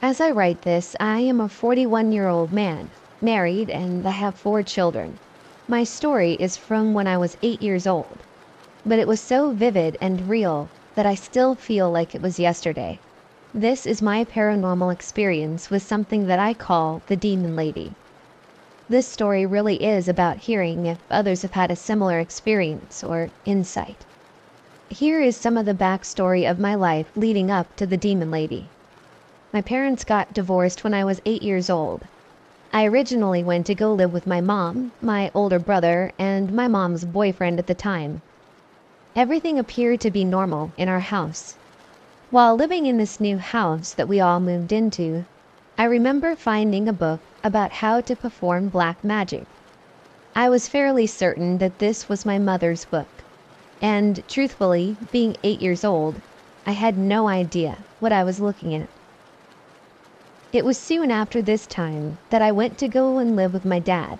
As I write this, I am a 41-year-old man, married, and I have 4 children. My story is from when I was 8 years old, but it was so vivid and real that I still feel like it was yesterday. This is my paranormal experience with something that I call the Demon Lady. This story really is about hearing if others have had a similar experience or insight. Here is some of the backstory of my life leading up to the Demon Lady. My parents got divorced when I was 8 years old. I originally went to go live with my mom, my older brother, and my mom's boyfriend at the time. Everything appeared to be normal in our house. While living in this new house that we all moved into, I remember finding a book about how to perform black magic. I was fairly certain that this was my mother's book, and truthfully, being 8 years old, I had no idea what I was looking at. It was soon after this time that I went to go and live with my dad.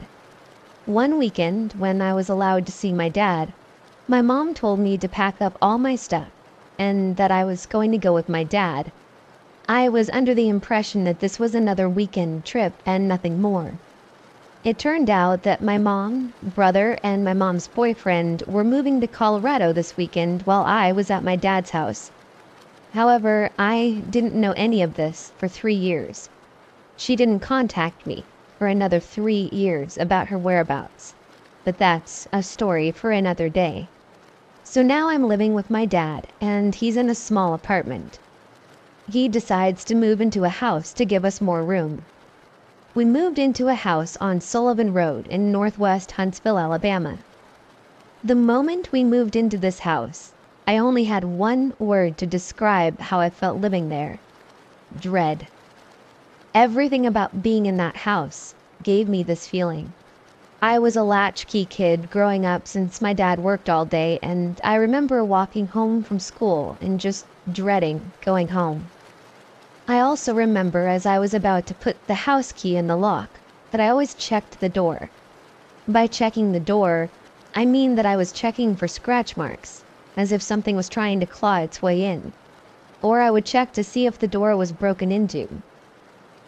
One weekend, when I was allowed to see my dad, my mom told me to pack up all my stuff and that I was going to go with my dad. I was under the impression that this was another weekend trip and nothing more. It turned out that my mom, brother, and my mom's boyfriend were moving to Colorado this weekend while I was at my dad's house. However, I didn't know any of this for 3 years. She didn't contact me for another 3 years about her whereabouts, but that's a story for another day. So now I'm living with my dad, and he's in a small apartment. He decides to move into a house to give us more room. We moved into a house on Sullivan Road in northwest Huntsville, Alabama. The moment we moved into this house, I only had one word to describe how I felt living there: dread. Everything about being in that house gave me this feeling. I was a latchkey kid growing up since my dad worked all day, and I remember walking home from school and just dreading going home. I also remember as I was about to put the house key in the lock that I always checked the door. By checking the door, I mean that I was checking for scratch marks, as if something was trying to claw its way in. Or I would check to see if the door was broken into.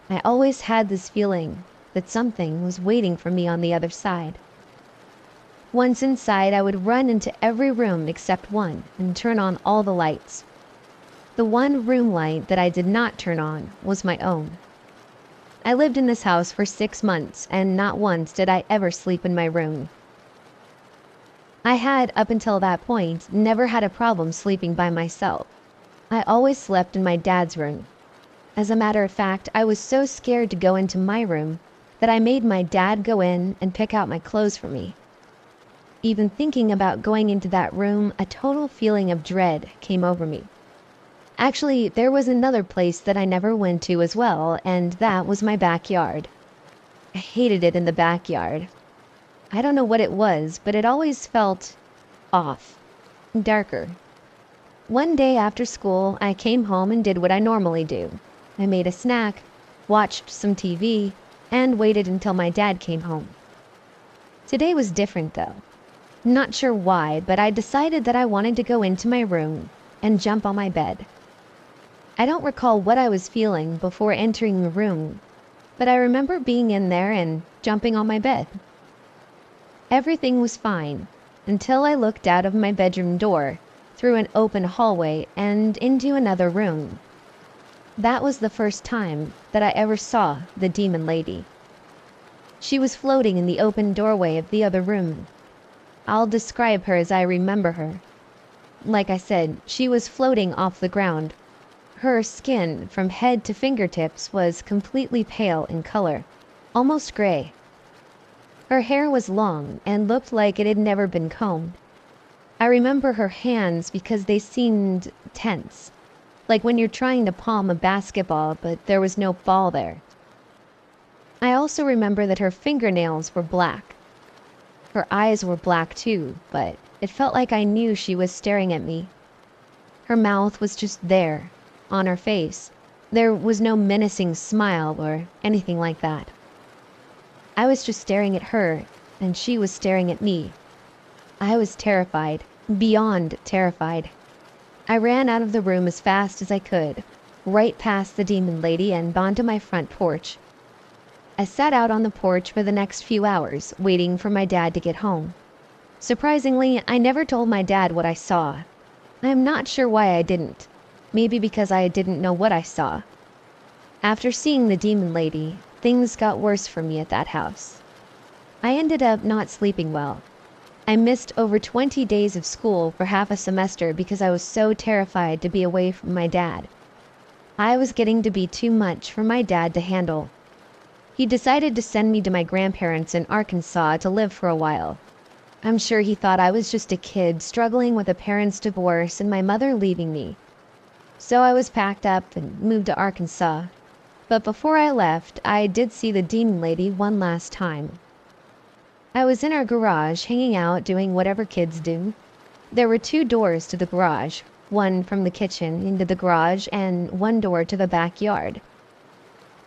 I always had this feeling that something was waiting for me on the other side. Once inside, I would run into every room except one and turn on all the lights. The one room light that I did not turn on was my own. I lived in this house for 6 months, and not once did I ever sleep in my room. I had, up until that point, never had a problem sleeping by myself. I always slept in my dad's room. As a matter of fact, I was so scared to go into my room that I made my dad go in and pick out my clothes for me. Even thinking about going into that room, a total feeling of dread came over me. Actually, there was another place that I never went to as well, and that was my backyard. I hated it in the backyard. I don't know what it was, but it always felt off, darker. One day after school, I came home and did what I normally do. I made a snack, watched some TV, and waited until my dad came home. Today was different though. Not sure why, but I decided that I wanted to go into my room and jump on my bed. I don't recall what I was feeling before entering the room, but I remember being in there and jumping on my bed. Everything was fine until I looked out of my bedroom door through an open hallway and into another room. That was the first time that I ever saw the Demon Lady. She was floating in the open doorway of the other room. I'll describe her as I remember her. Like I said, she was floating off the ground. Her skin, from head to fingertips, was completely pale in color, almost gray. Her hair was long and looked like it had never been combed. I remember her hands because they seemed tense, like when you're trying to palm a basketball but there was no ball there. I also remember that her fingernails were black. Her eyes were black too, but it felt like I knew she was staring at me. Her mouth was just there, on her face. There was no menacing smile or anything like that. I was just staring at her, and she was staring at me. I was terrified, beyond terrified. I ran out of the room as fast as I could, right past the demon lady and onto my front porch. I sat out on the porch for the next few hours, waiting for my dad to get home. Surprisingly, I never told my dad what I saw. I am not sure why I didn't. Maybe because I didn't know what I saw. After seeing the demon lady, things got worse for me at that house. I ended up not sleeping well. I missed over 20 days of school for half a semester because I was so terrified to be away from my dad. I was getting to be too much for my dad to handle. He decided to send me to my grandparents in Arkansas to live for a while. I'm sure he thought I was just a kid struggling with a parent's divorce and my mother leaving me. So I was packed up and moved to Arkansas. But before I left, I did see the demon lady one last time. I was in our garage hanging out doing whatever kids do. There were 2 doors to the garage, one from the kitchen into the garage and one door to the backyard.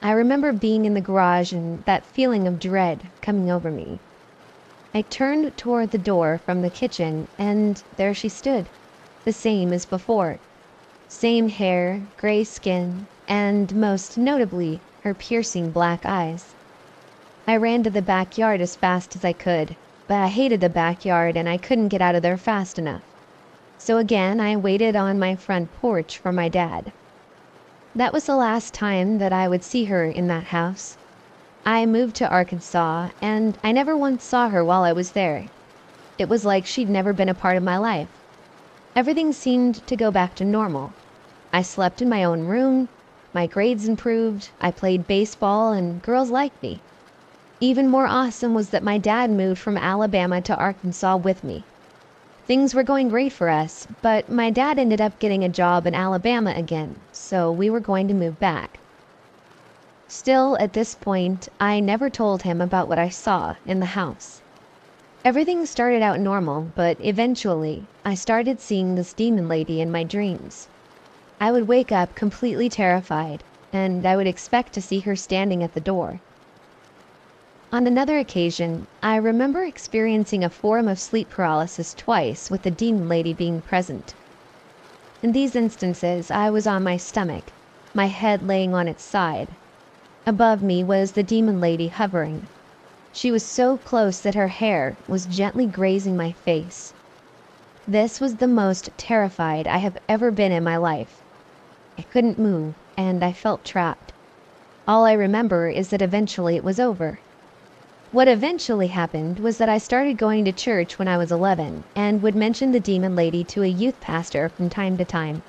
I remember being in the garage and that feeling of dread coming over me. I turned toward the door from the kitchen and there she stood, the same as before. Same hair, gray skin, and most notably, her piercing black eyes. I ran to the backyard as fast as I could, but I hated the backyard and I couldn't get out of there fast enough. So again, I waited on my front porch for my dad. That was the last time that I would see her in that house. I moved to Arkansas, and I never once saw her while I was there. It was like she'd never been a part of my life. Everything seemed to go back to normal. I slept in my own room, my grades improved, I played baseball, and girls liked me. Even more awesome was that my dad moved from Alabama to Arkansas with me. Things were going great for us, but my dad ended up getting a job in Alabama again, so we were going to move back. Still, at this point, I never told him about what I saw in the house. Everything started out normal, but eventually, I started seeing this demon lady in my dreams. I would wake up completely terrified, and I would expect to see her standing at the door. On another occasion, I remember experiencing a form of sleep paralysis twice with the demon lady being present. In these instances, I was on my stomach, my head laying on its side. Above me was the demon lady hovering. She was so close that her hair was gently grazing my face. This was the most terrified I have ever been in my life. I couldn't move, and I felt trapped. All I remember is that eventually it was over. What eventually happened was that I started going to church when I was 11 and would mention the demon lady to a youth pastor from time to time.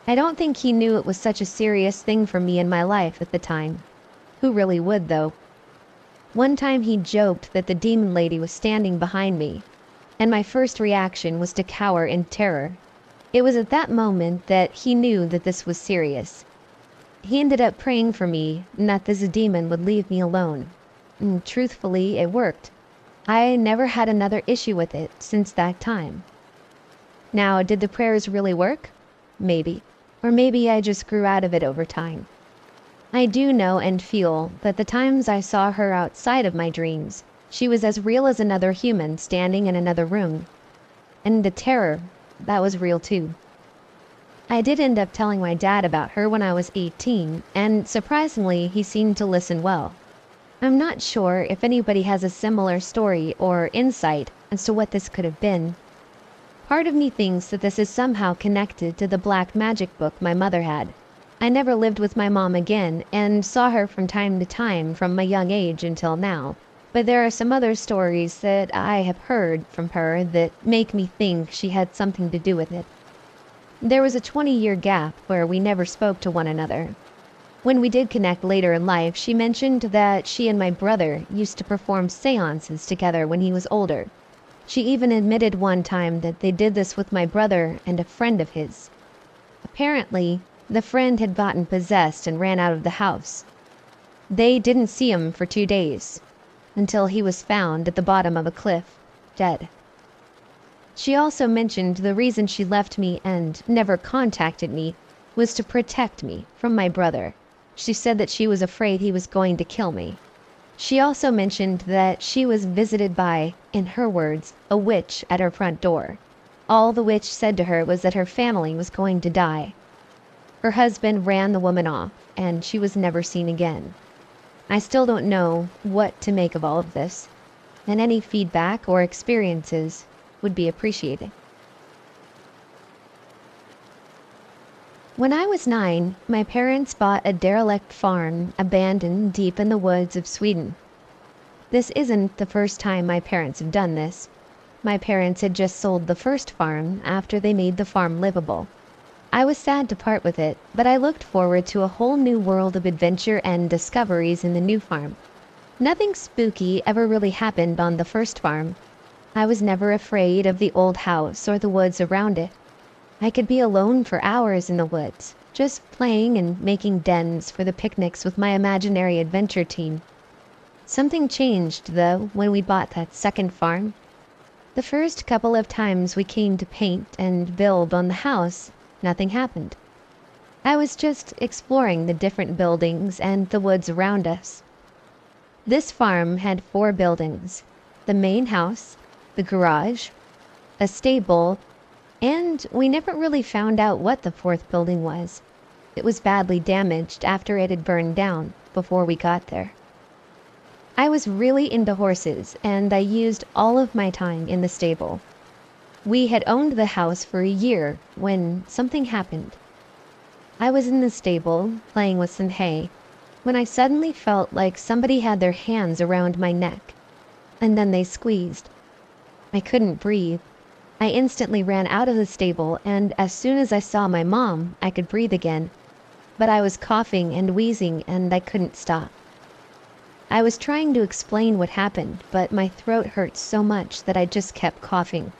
I don't think he knew it was such a serious thing for me in my life at the time. Who really would, though? One time he joked that the demon lady was standing behind me, and my first reaction was to cower in terror. It was at that moment that he knew that this was serious. He ended up praying for me and that this demon would leave me alone. And truthfully, it worked. I never had another issue with it since that time. Now, did the prayers really work? Maybe. Or maybe I just grew out of it over time. I do know and feel that the times I saw her outside of my dreams, she was as real as another human standing in another room. And the terror, that was real too. I did end up telling my dad about her when I was 18, and surprisingly, he seemed to listen well. I'm not sure if anybody has a similar story or insight as to what this could have been. Part of me thinks that this is somehow connected to the black magic book my mother had. I never lived with my mom again and saw her from time to time from my young age until now, but there are some other stories that I have heard from her that make me think she had something to do with it. There was a 20-year gap where we never spoke to one another. When we did connect later in life, she mentioned that she and my brother used to perform seances together when he was older. She even admitted one time that they did this with my brother and a friend of his. Apparently, the friend had gotten possessed and ran out of the house. They didn't see him for 2 days, until he was found at the bottom of a cliff, dead. She also mentioned the reason she left me and never contacted me was to protect me from my brother. She said that she was afraid he was going to kill me. She also mentioned that she was visited by, in her words, a witch at her front door. All the witch said to her was that her family was going to die. Her husband ran the woman off, and she was never seen again. I still don't know what to make of all of this, and any feedback or experiences would be appreciated. When I was 9, my parents bought a derelict farm abandoned deep in the woods of Sweden. This isn't the first time my parents have done this. My parents had just sold the first farm after they made the farm livable. I was sad to part with it, but I looked forward to a whole new world of adventure and discoveries in the new farm. Nothing spooky ever really happened on the first farm. I was never afraid of the old house or the woods around it. I could be alone for hours in the woods, just playing and making dens for the picnics with my imaginary adventure team. Something changed, though, when we bought that second farm. The first couple of times we came to paint and build on the house, nothing happened. I was just exploring the different buildings and the woods around us. This farm had 4 buildings: the main house, the garage, a stable, and we never really found out what the 4th building was. It was badly damaged after it had burned down before we got there. I was really into horses, and I used all of my time in the stable. We had owned the house for a year when something happened. I was in the stable, playing with some hay, when I suddenly felt like somebody had their hands around my neck, and then they squeezed. I couldn't breathe. I instantly ran out of the stable, and as soon as I saw my mom, I could breathe again, but I was coughing and wheezing, and I couldn't stop. I was trying to explain what happened, but my throat hurt so much that I just kept coughing.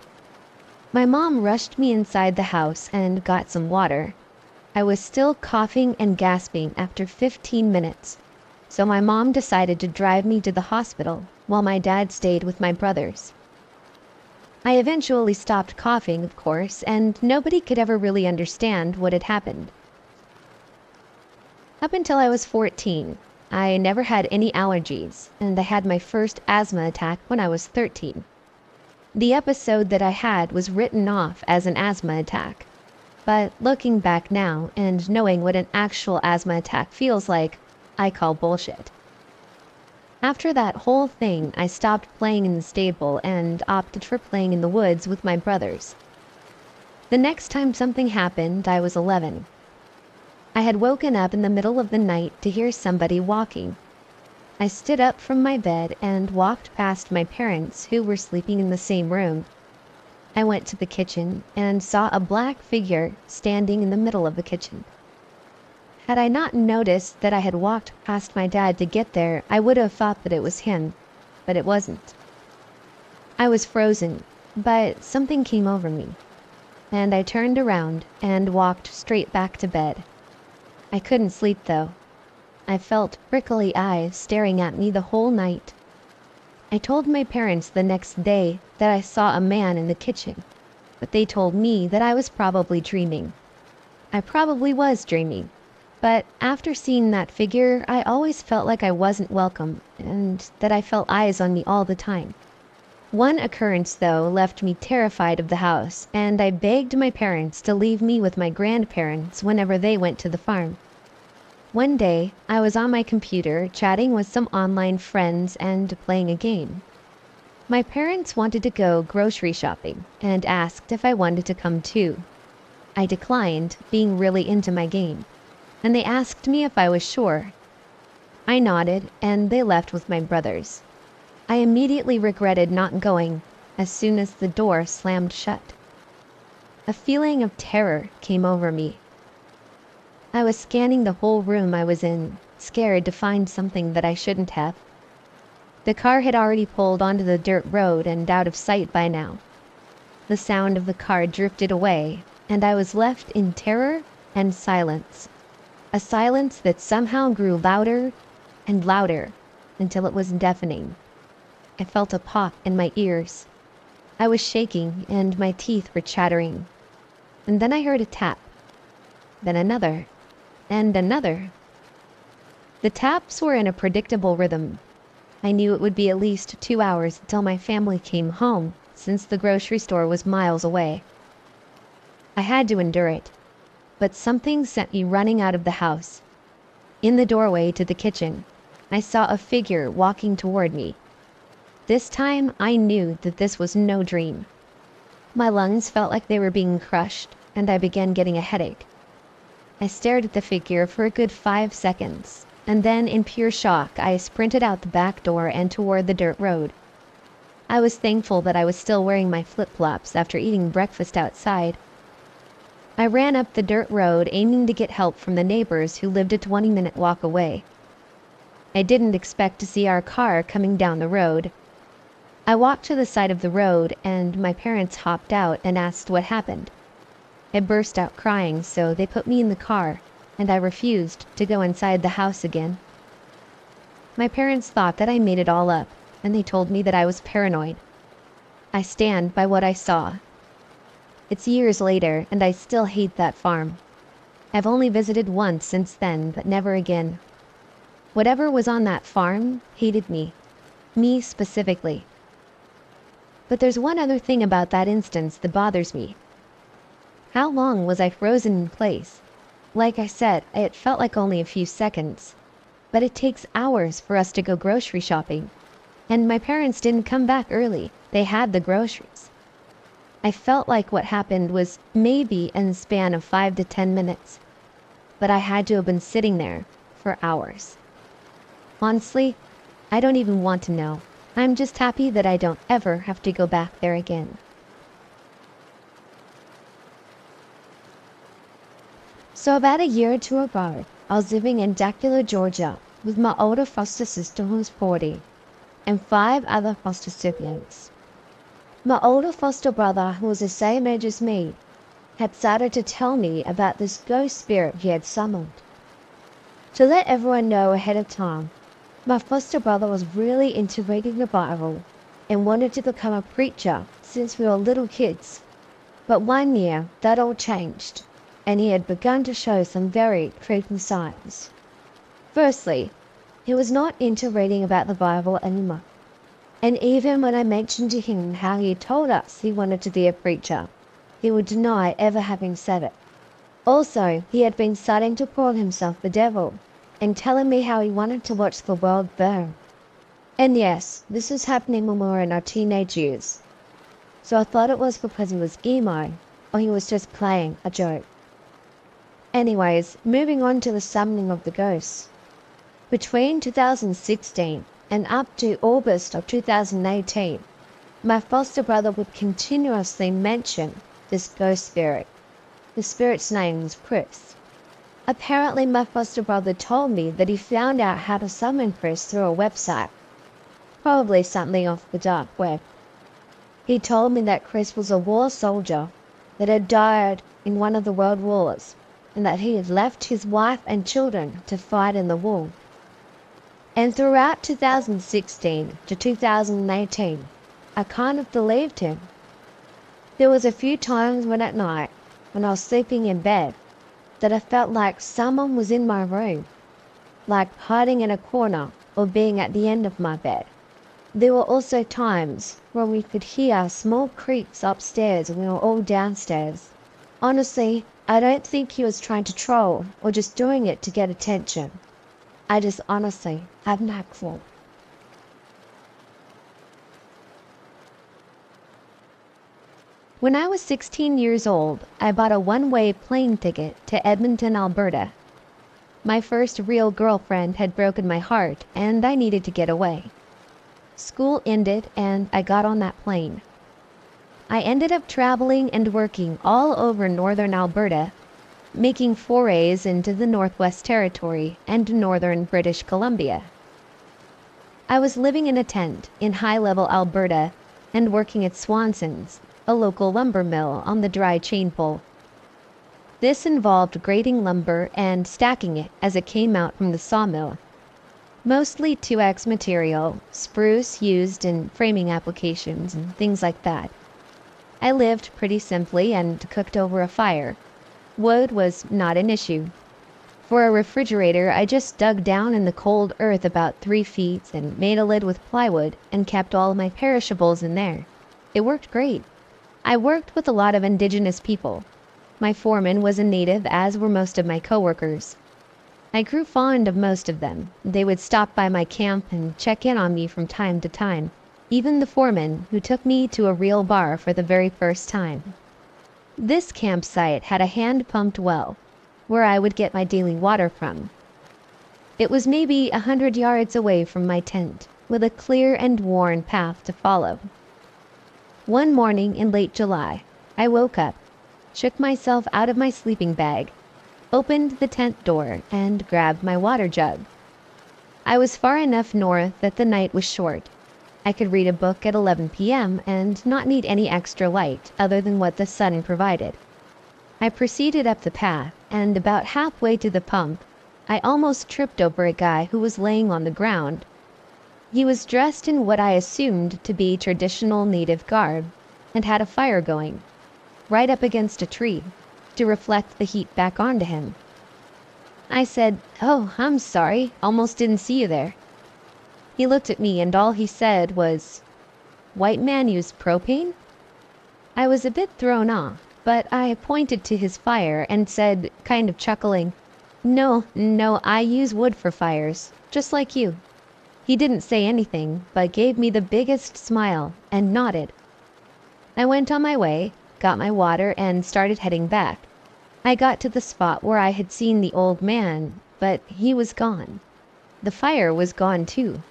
My mom rushed me inside the house and got some water. I was still coughing and gasping after 15 minutes, so my mom decided to drive me to the hospital while my dad stayed with my brothers. I eventually stopped coughing, of course, and nobody could ever really understand what had happened. Up until I was 14, I never had any allergies, and I had my first asthma attack when I was 13. The episode that I had was written off as an asthma attack, but looking back now and knowing what an actual asthma attack feels like, I call bullshit. After that whole thing, I stopped playing in the stable and opted for playing in the woods with my brothers. The next time something happened, I was 11. I had woken up in the middle of the night to hear somebody walking. I stood up from my bed and walked past my parents, who were sleeping in the same room. I went to the kitchen and saw a black figure standing in the middle of the kitchen. Had I not noticed that I had walked past my dad to get there, I would have thought that it was him, but it wasn't. I was frozen, but something came over me, and I turned around and walked straight back to bed. I couldn't sleep, though. I felt prickly eyes staring at me the whole night. I told my parents the next day that I saw a man in the kitchen, but they told me that I was probably dreaming. I probably was dreaming, but after seeing that figure, I always felt like I wasn't welcome, and that I felt eyes on me all the time. One occurrence, though, left me terrified of the house, and I begged my parents to leave me with my grandparents whenever they went to the farm. One day, I was on my computer chatting with some online friends and playing a game. My parents wanted to go grocery shopping and asked if I wanted to come too. I declined, being really into my game, and they asked me if I was sure. I nodded, and they left with my brothers. I immediately regretted not going as soon as the door slammed shut. A feeling of terror came over me. I was scanning the whole room I was in, scared to find something that I shouldn't have. The car had already pulled onto the dirt road and out of sight by now. The sound of the car drifted away, and I was left in terror and silence. A silence that somehow grew louder and louder until it was deafening. I felt a pop in my ears. I was shaking and my teeth were chattering. And then I heard a tap. Then another. And another. The taps were in a predictable rhythm. I knew it would be at least 2 hours until my family came home, since the grocery store was miles away. I had to endure it. but something sent me running out of the house. In the doorway to the kitchen, I saw a figure walking toward me. This time, I knew that this was no dream. My lungs felt like they were being crushed, and I began getting a headache. I stared at the figure for a good 5 seconds, and then in pure shock, I sprinted out the back door and toward the dirt road. I was thankful that I was still wearing my flip-flops after eating breakfast outside. I ran up the dirt road, aiming to get help from the neighbors who lived a 20-minute walk away. I didn't expect to see our car coming down the road. I walked to the side of the road, and my parents hopped out and asked what happened. I burst out crying, so they put me in the car, and I refused to go inside the house again. My parents thought that I made it all up, and they told me that I was paranoid. I stand by what I saw. It's years later, and I still hate that farm. I've only visited once since then, but never again. Whatever was on that farm hated me specifically. But there's one other thing about that instance that bothers me. How long was I frozen in place? Like I said, it felt like only a few seconds, but it takes hours for us to go grocery shopping, and my parents didn't come back early. They had the groceries. I felt like what happened was maybe in the span of 5 to 10 minutes, but I had to have been sitting there for hours. Honestly, I don't even want to know. I'm just happy that I don't ever have to go back there again. So about a year or two ago, I was living in Dacula, Georgia, with my older foster sister who was 40, and 5 other foster siblings. My older foster brother, who was the same age as me, had started to tell me about this ghost spirit he had summoned. To let everyone know ahead of time, my foster brother was really into reading the Bible and wanted to become a preacher since we were little kids. But one year, that all changed, and he had begun to show some very creepy signs. Firstly, he was not into reading about the Bible anymore. And even when I mentioned to him how he told us he wanted to be a preacher, he would deny ever having said it. Also, he had been starting to call himself the devil, and telling me how he wanted to watch the world burn. And yes, this was happening when we were in our teenage years. So I thought it was because he was emo, or he was just playing a joke. Anyways, moving on to the summoning of the ghosts. Between 2016 and up to August of 2018, my foster brother would continuously mention this ghost spirit. The spirit's name was Chris. Apparently, my foster brother told me that he found out how to summon Chris through a website, probably something off the dark web. He told me that Chris was a war soldier that had died in one of the world wars, and that he had left his wife and children to fight in the war. And throughout 2016 to 2018, I kind of believed him. There was a few times when at night, when I was sleeping in bed, that I felt like someone was in my room, like hiding in a corner or being at the end of my bed. There were also times where we could hear small creaks upstairs when we were all downstairs. Honestly, I don't think he was trying to troll or just doing it to get attention. I just honestly have no clue. When I was 16 years old, I bought a one-way plane ticket to Edmonton, Alberta. My first real girlfriend had broken my heart, and I needed to get away. School ended, and I got on that plane. I ended up traveling and working all over northern Alberta, making forays into the Northwest Territory and northern British Columbia. I was living in a tent in high-level Alberta and working at Swanson's, a local lumber mill on the dry chain pole. This involved grading lumber and stacking it as it came out from the sawmill. Mostly 2X material, spruce used in framing applications and things like that. I lived pretty simply and cooked over a fire. Wood was not an issue. For a refrigerator, I just dug down in the cold earth about 3 feet and made a lid with plywood and kept all of my perishables in there. It worked great. I worked with a lot of indigenous people. My foreman was a native, as were most of my coworkers. I grew fond of most of them. They would stop by my camp and check in on me from time to time. Even the foreman, who took me to a real bar for the very first time. This campsite had a hand-pumped well, where I would get my daily water from. It was maybe 100 yards away from my tent, with a clear and worn path to follow. One morning in late July, I woke up, shook myself out of my sleeping bag, opened the tent door, and grabbed my water jug. I was far enough north that the night was short. I could read a book at 11 p.m. and not need any extra light other than what the sun provided. I proceeded up the path, and about halfway to the pump, I almost tripped over a guy who was laying on the ground. He was dressed in what I assumed to be traditional native garb, and had a fire going, right up against a tree, to reflect the heat back onto him. I said, "Oh, I'm sorry, almost didn't see you there." He looked at me and all he said was, "White man use propane?" I was a bit thrown off, but I pointed to his fire and said, kind of chuckling, No, I use wood for fires, just like you." He didn't say anything, but gave me the biggest smile and nodded. I went on my way, got my water, and started heading back. I got to the spot where I had seen the old man, but he was gone. The fire was gone too.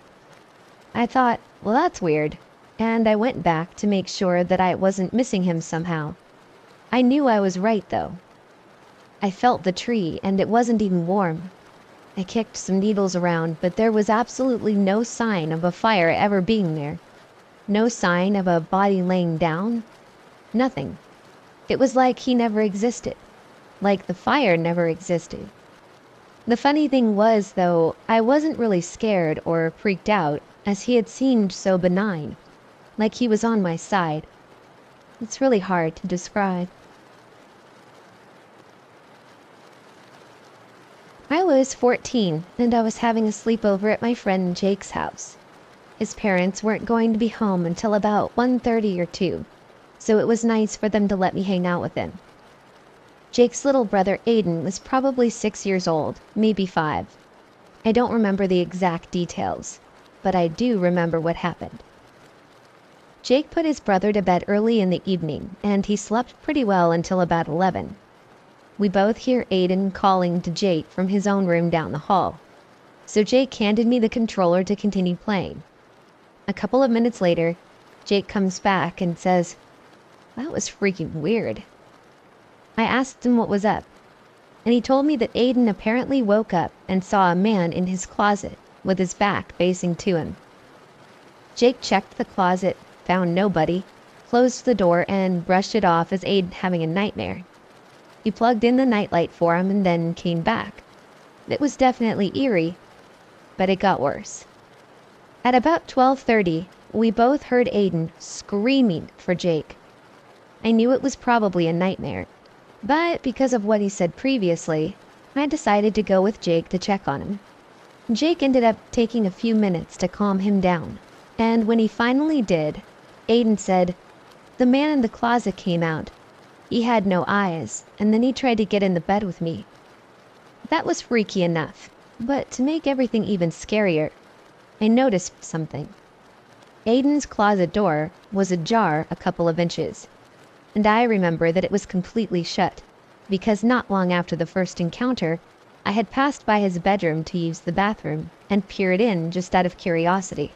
I thought, well, that's weird, and I went back to make sure that I wasn't missing him somehow. I knew I was right, though. I felt the tree, and it wasn't even warm. I kicked some needles around, but there was absolutely no sign of a fire ever being there. No sign of a body laying down. Nothing. It was like he never existed. Like the fire never existed. The funny thing was, though, I wasn't really scared or freaked out, as he had seemed so benign, like he was on my side. It's really hard to describe. I was 14, and I was having a sleepover at my friend Jake's house. His parents weren't going to be home until about 1:30 or 2, so it was nice for them to let me hang out with him. Jake's little brother Aiden was probably 6 years old, maybe 5. I don't remember the exact details, but I do remember what happened. Jake put his brother to bed early in the evening, and he slept pretty well until about 11. We both hear Aiden calling to Jake from his own room down the hall, so Jake handed me the controller to continue playing. A couple of minutes later, Jake comes back and says, "That was freaking weird." I asked him what was up, and he told me that Aiden apparently woke up and saw a man in his closet with his back facing to him. Jake checked the closet, found nobody, closed the door, and brushed it off as Aiden having a nightmare. He plugged in the nightlight for him and then came back. It was definitely eerie, but it got worse. At about 12:30, we both heard Aiden screaming for Jake. I knew it was probably a nightmare, but because of what he said previously, I decided to go with Jake to check on him. Jake ended up taking a few minutes to calm him down, and when he finally did, Aiden said, "The man in the closet came out. He had no eyes, and then he tried to get in the bed with me." That was freaky enough, but to make everything even scarier, I noticed something. Aiden's closet door was ajar a couple of inches, and I remember that it was completely shut, because not long after the first encounter, I had passed by his bedroom to use the bathroom and peered in just out of curiosity.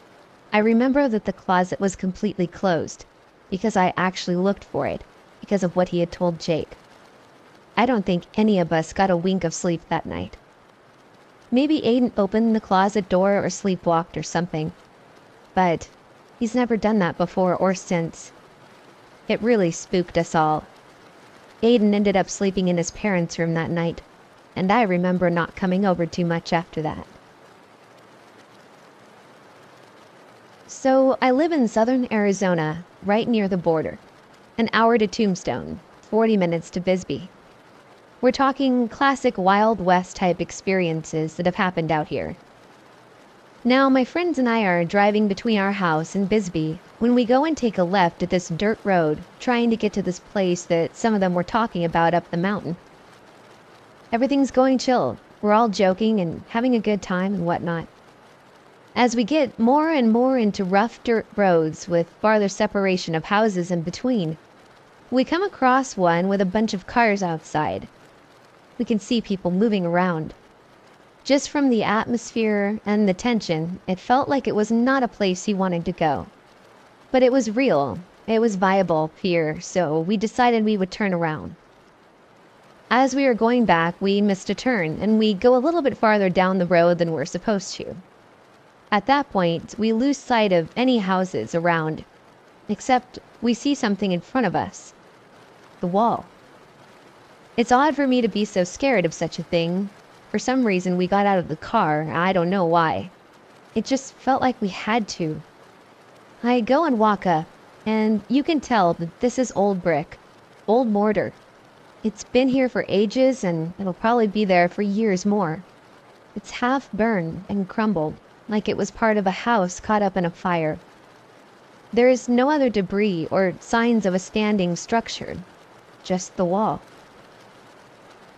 I remember that the closet was completely closed, because I actually looked for it, because of what he had told Jake. I don't think any of us got a wink of sleep that night. Maybe Aiden opened the closet door or sleepwalked or something, but he's never done that before or since. It really spooked us all. Aiden ended up sleeping in his parents' room that night, and I remember not coming over too much after that. So I live in southern Arizona, right near the border. An hour to Tombstone, 40 minutes to Bisbee. We're talking classic Wild West type experiences that have happened out here. Now, my friends and I are driving between our house and Bisbee when we go and take a left at this dirt road, trying to get to this place that some of them were talking about up the mountain. Everything's going chill. We're all joking and having a good time and whatnot. As we get more and more into rough dirt roads with farther separation of houses in between, we come across one with a bunch of cars outside. We can see people moving around. Just from the atmosphere and the tension, it felt like it was not a place he wanted to go. But it was real. It was viable here, so we decided we would turn around. As we were going back, we missed a turn, and we go a little bit farther down the road than we're supposed to. At that point, we lose sight of any houses around, except we see something in front of us. The wall. It's odd for me to be so scared of such a thing. For some reason, we got out of the car. I don't know why. It just felt like we had to. I go and walk up, and you can tell that this is old brick, old mortar. It's been here for ages, and it'll probably be there for years more. It's half burned and crumbled, like it was part of a house caught up in a fire. There is no other debris or signs of a standing structure, just the wall.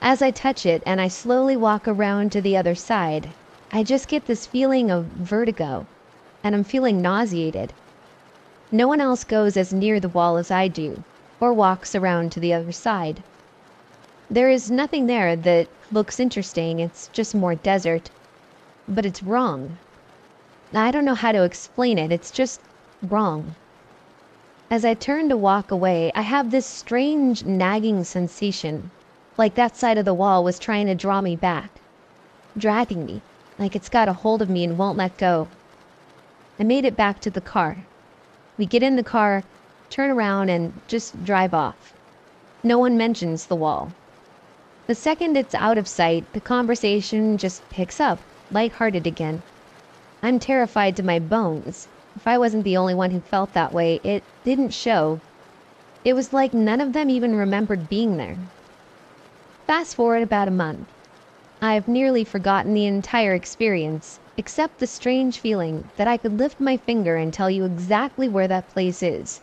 As I touch it and I slowly walk around to the other side, I just get this feeling of vertigo, and I'm feeling nauseated. No one else goes as near the wall as I do, or walks around to the other side. There is nothing there that looks interesting, it's just more desert. But it's wrong. I don't know how to explain it, it's just wrong. As I turn to walk away, I have this strange nagging sensation, like that side of the wall was trying to draw me back, dragging me, like it's got a hold of me and won't let go. I made it back to the car. We get in the car, turn around, and just drive off. No one mentions the wall. The second it's out of sight, the conversation just picks up, lighthearted again. I'm terrified to my bones. If I wasn't the only one who felt that way, it didn't show. It was like none of them even remembered being there. Fast forward about a month. I've nearly forgotten the entire experience, except the strange feeling that I could lift my finger and tell you exactly where that place is.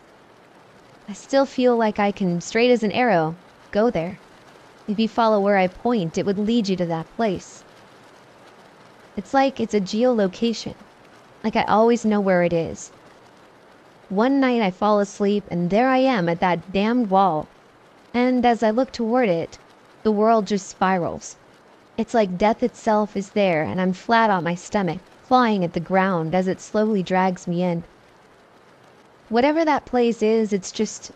I still feel like I can, straight as an arrow, go there. If you follow where I point, it would lead you to that place. It's like it's a geolocation, like I always know where it is. One night I fall asleep and there I am at that damned wall. And as I look toward it, the world just spirals. It's like death itself is there and I'm flat on my stomach, clawing at the ground as it slowly drags me in. Whatever that place is, it's just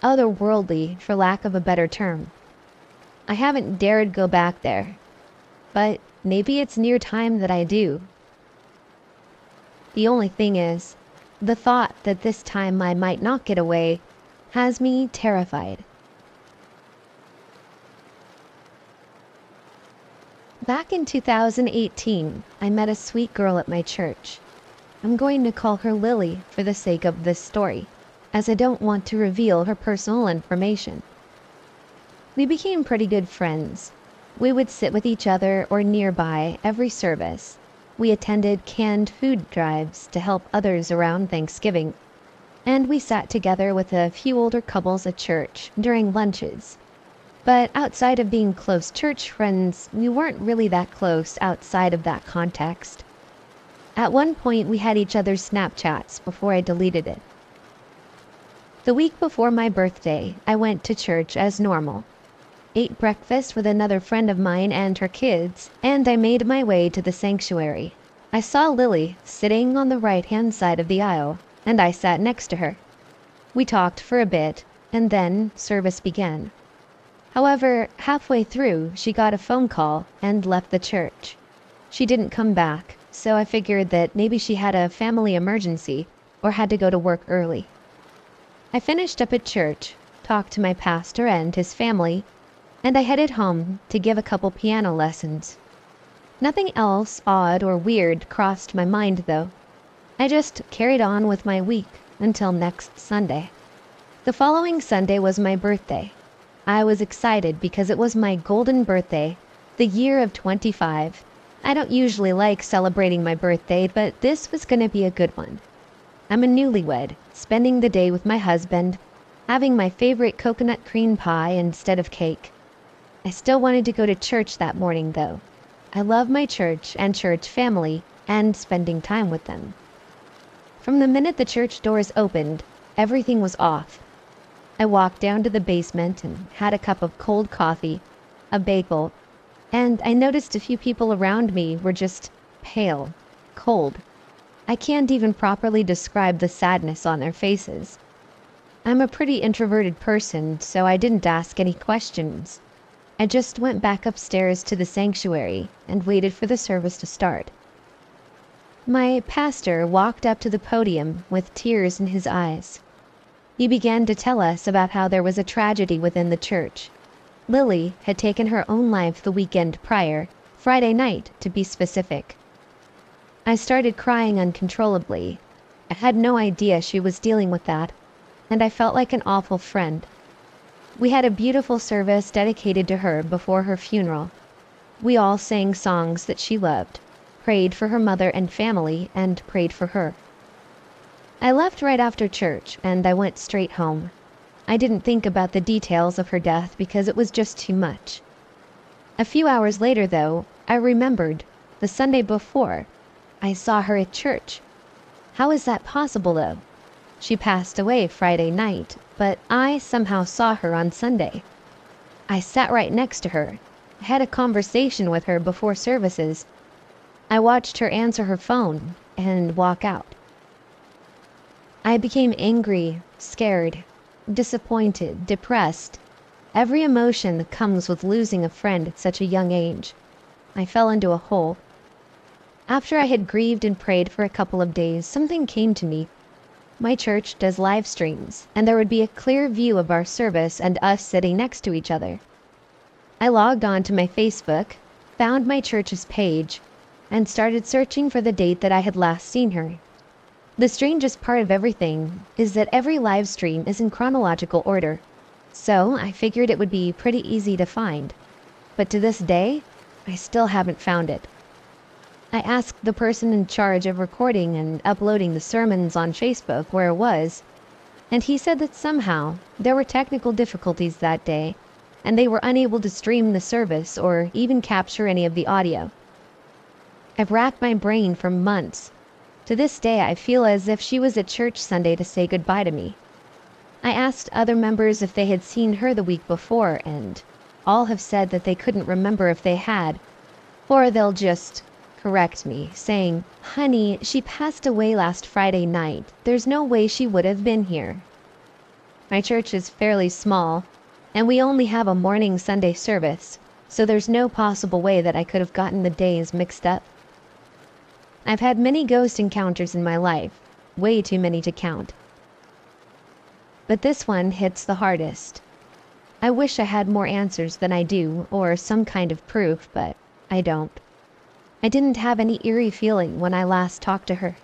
otherworldly, for lack of a better term. I haven't dared go back there, but maybe it's near time that I do. The only thing is, the thought that this time I might not get away has me terrified. Back in 2018, I met a sweet girl at my church. I'm going to call her Lily for the sake of this story, as I don't want to reveal her personal information. We became pretty good friends. We would sit with each other or nearby every service. We attended canned food drives to help others around Thanksgiving. And we sat together with a few older couples at church during lunches. But outside of being close church friends, we weren't really that close outside of that context. At one point, we had each other's Snapchats before I deleted it. The week before my birthday, I went to church as normal. Ate breakfast with another friend of mine and her kids, and I made my way to the sanctuary. I saw Lily sitting on the right-hand side of the aisle, and I sat next to her. We talked for a bit, and then service began. However, halfway through, she got a phone call and left the church. She didn't come back, so I figured that maybe she had a family emergency or had to go to work early. I finished up at church, talked to my pastor and his family, and I headed home to give a couple piano lessons. Nothing else odd or weird crossed my mind though. I just carried on with my week until next Sunday. The following Sunday was my birthday. I was excited because it was my golden birthday, the year of 25, I don't usually like celebrating my birthday, but this was going to be a good one. I'm a newlywed, spending the day with my husband, having my favorite coconut cream pie instead of cake. I still wanted to go to church that morning, though. I love my church and church family and spending time with them. From the minute the church doors opened, everything was off. I walked down to the basement and had a cup of cold coffee, a bagel, and I noticed a few people around me were just pale, cold. I can't even properly describe the sadness on their faces. I'm a pretty introverted person, so I didn't ask any questions. I just went back upstairs to the sanctuary and waited for the service to start. My pastor walked up to the podium with tears in his eyes. He began to tell us about how there was a tragedy within the church. Lily had taken her own life the weekend prior, Friday night to be specific. I started crying uncontrollably. I had no idea she was dealing with that, and I felt like an awful friend. We had a beautiful service dedicated to her before her funeral. We all sang songs that she loved, prayed for her mother and family, and prayed for her. I left right after church, and I went straight home. I didn't think about the details of her death because it was just too much. A few hours later, though, I remembered, the Sunday before, I saw her at church. How is that possible, though? She passed away Friday night, but I somehow saw her on Sunday. I sat right next to her, had a conversation with her before services. I watched her answer her phone and walk out. I became angry, scared, disappointed, depressed. Every emotion that comes with losing a friend at such a young age. I fell into a hole. After I had grieved and prayed for a couple of days, something came to me. My church does live streams, and there would be a clear view of our service and us sitting next to each other. I logged on to my Facebook, found my church's page, and started searching for the date that I had last seen her. The strangest part of everything is that every live stream is in chronological order, so I figured it would be pretty easy to find. But to this day, I still haven't found it. I asked the person in charge of recording and uploading the sermons on Facebook where it was, and he said that somehow there were technical difficulties that day, and they were unable to stream the service or even capture any of the audio. I've racked my brain for months. To this day, I feel as if she was at church Sunday to say goodbye to me. I asked other members if they had seen her the week before, and all have said that they couldn't remember if they had, or they'll just correct me, saying, "Honey, she passed away last Friday night. There's no way she would have been here." My church is fairly small, and we only have a morning Sunday service, so there's no possible way that I could have gotten the days mixed up. I've had many ghost encounters in my life, way too many to count. But this one hits the hardest. I wish I had more answers than I do, or some kind of proof, but I don't. I didn't have any eerie feeling when I last talked to her.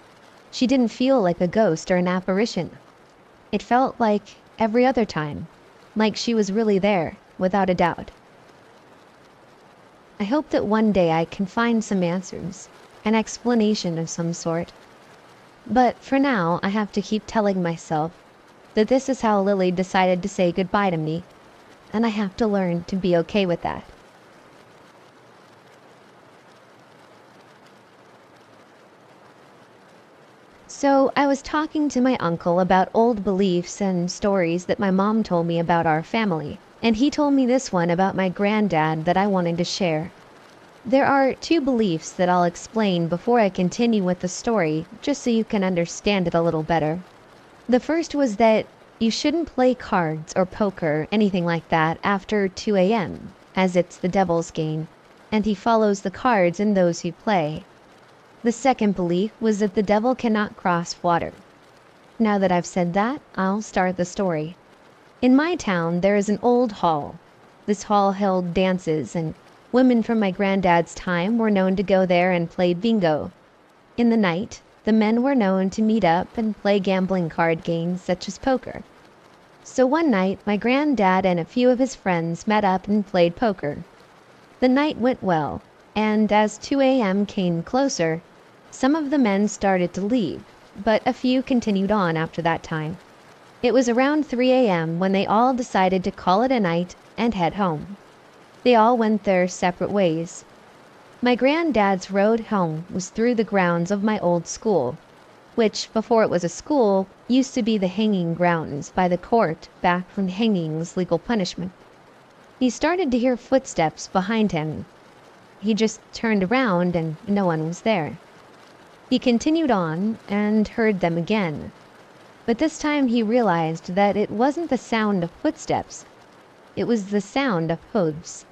She didn't feel like a ghost or an apparition. It felt like every other time, like she was really there, without a doubt. I hope that one day I can find some answers, an explanation of some sort. But for now, I have to keep telling myself that this is how Lily decided to say goodbye to me, and I have to learn to be okay with that. So I was talking to my uncle about old beliefs and stories that my mom told me about our family, and he told me this one about my granddad that I wanted to share. There are two beliefs that I'll explain before I continue with the story, just so you can understand it a little better. The first was that you shouldn't play cards or poker, anything like that, after 2 a.m., as it's the devil's game, and he follows the cards and those who play. The second belief was that the devil cannot cross water. Now that I've said that, I'll start the story. In my town, there is an old hall. This hall held dances, and women from my granddad's time were known to go there and play bingo. In the night, the men were known to meet up and play gambling card games such as poker. So one night, my granddad and a few of his friends met up and played poker. The night went well. and as 2 a.m. came closer, some of the men started to leave, but a few continued on after that time. It was around 3 a.m. when they all decided to call it a night and head home. They all went their separate ways. My granddad's road home was through the grounds of my old school, which, before it was a school, used to be the hanging grounds by the court back when hanging's legal punishment. He started to hear footsteps behind him. He just turned around and no one was there. He continued on and heard them again, but this time he realized that it wasn't the sound of footsteps, it was the sound of hooves.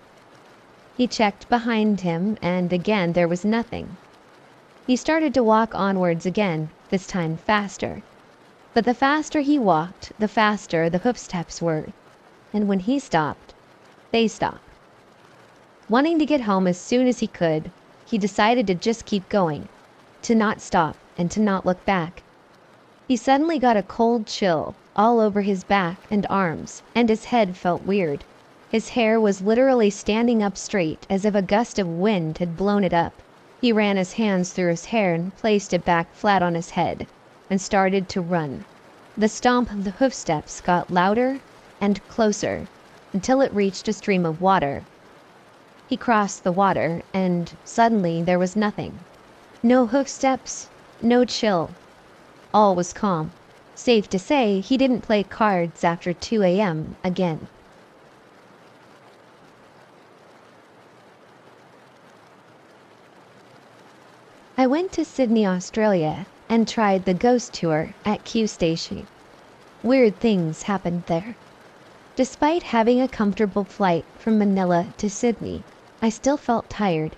He checked behind him and again there was nothing. He started to walk onwards again, this time faster. But the faster he walked, the faster the hoofsteps were, and when he stopped, they stopped. Wanting to get home as soon as he could, he decided to just keep going, to not stop and to not look back. He suddenly got a cold chill all over his back and arms, and his head felt weird. His hair was literally standing up straight as if a gust of wind had blown it up. He ran his hands through his hair and placed it back flat on his head, and started to run. The stomp of the hoofsteps got louder and closer, until it reached a stream of water. He crossed the water, and suddenly there was nothing. No hoofsteps, no chill. All was calm. Safe to say, he didn't play cards after 2 a.m. again. I went to Sydney, Australia, and tried the ghost tour at Q Station. Weird things happened there. Despite having a comfortable flight from Manila to Sydney, I still felt tired.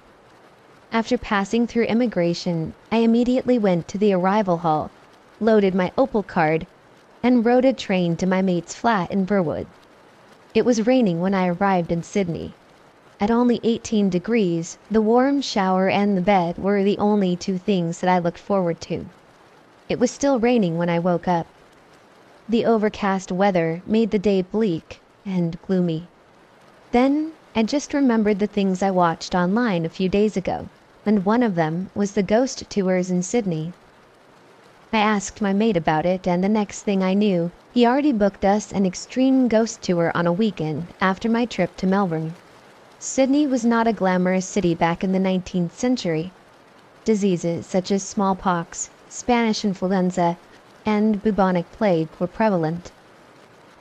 After passing through immigration, I immediately went to the arrival hall, loaded my Opal card, and rode a train to my mate's flat in Burwood. It was raining when I arrived in Sydney. At only 18 degrees, the warm shower and the bed were the only two things that I looked forward to. It was still raining when I woke up. The overcast weather made the day bleak and gloomy. Then I just remembered the things I watched online a few days ago, and one of them was the ghost tours in Sydney. I asked my mate about it, and the next thing I knew, he already booked us an extreme ghost tour on a weekend after my trip to Melbourne. Sydney was not a glamorous city back in the 19th century. Diseases such as smallpox, Spanish influenza, and bubonic plague were prevalent.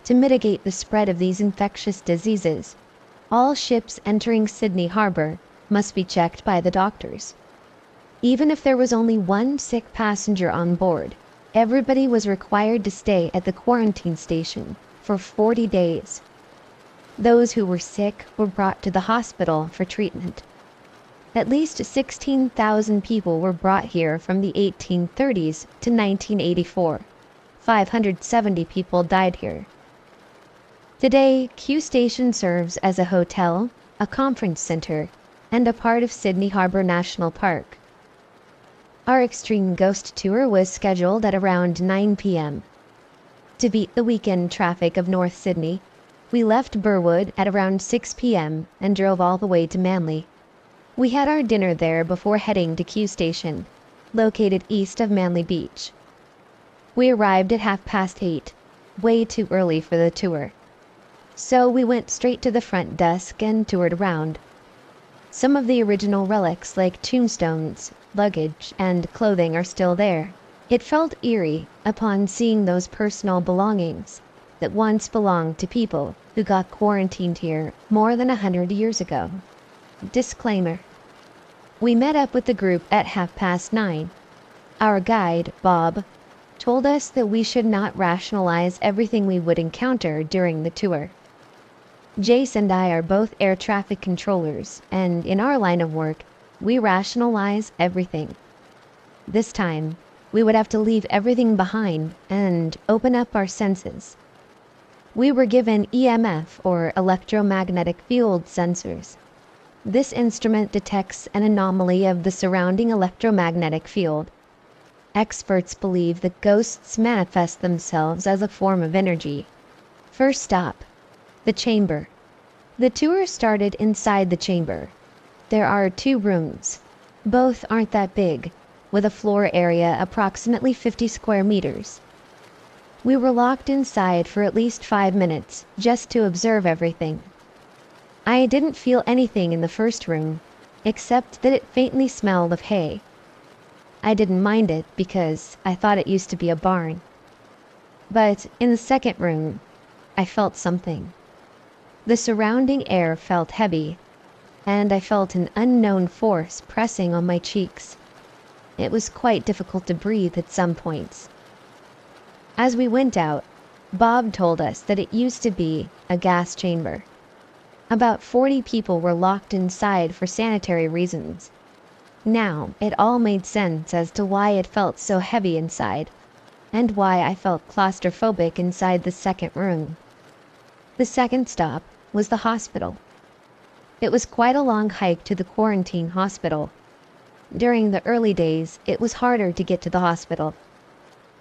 To mitigate the spread of these infectious diseases, all ships entering Sydney Harbour must be checked by the doctors. Even if there was only one sick passenger on board, everybody was required to stay at the quarantine station for 40 days. Those who were sick were brought to the hospital for treatment. At least 16,000 people were brought here from the 1830s to 1984. 570 people died here. Today, Q Station serves as a hotel, a conference center, and a part of Sydney Harbour National Park. Our extreme ghost tour was scheduled at around 9 p.m. To beat the weekend traffic of North Sydney, we left Burwood at around 6 p.m. and drove all the way to Manly. We had our dinner there before heading to Q Station, located east of Manly Beach. We arrived at 8:30, way too early for the tour. So we went straight to the front desk and toured around. Some of the original relics like tombstones, luggage, and clothing are still there. It felt eerie upon seeing those personal belongings that once belonged to people who got quarantined here more than 100 years ago. Disclaimer. We met up with the group at 9:30. Our guide, Bob, told us that we should not rationalize everything we would encounter during the tour. Jace and I are both air traffic controllers, and in our line of work, we rationalize everything. This time, we would have to leave everything behind and open up our senses. We were given EMF, or electromagnetic field sensors. This instrument detects an anomaly of the surrounding electromagnetic field. Experts believe that ghosts manifest themselves as a form of energy. First stop, the chamber. The tour started inside the chamber. There are 2 rooms. Both aren't that big, with a floor area approximately 50 square meters. We were locked inside for at least 5 minutes just to observe everything. I didn't feel anything in the first room, except that it faintly smelled of hay. I didn't mind it because I thought it used to be a barn. But in the second room, I felt something. The surrounding air felt heavy, and I felt an unknown force pressing on my cheeks. It was quite difficult to breathe at some points. As we went out, Bob told us that it used to be a gas chamber. About 40 people were locked inside for sanitary reasons. Now, it all made sense as to why it felt so heavy inside, and why I felt claustrophobic inside the second room. The second stop was the hospital. It was quite a long hike to the quarantine hospital. During the early days, it was harder to get to the hospital.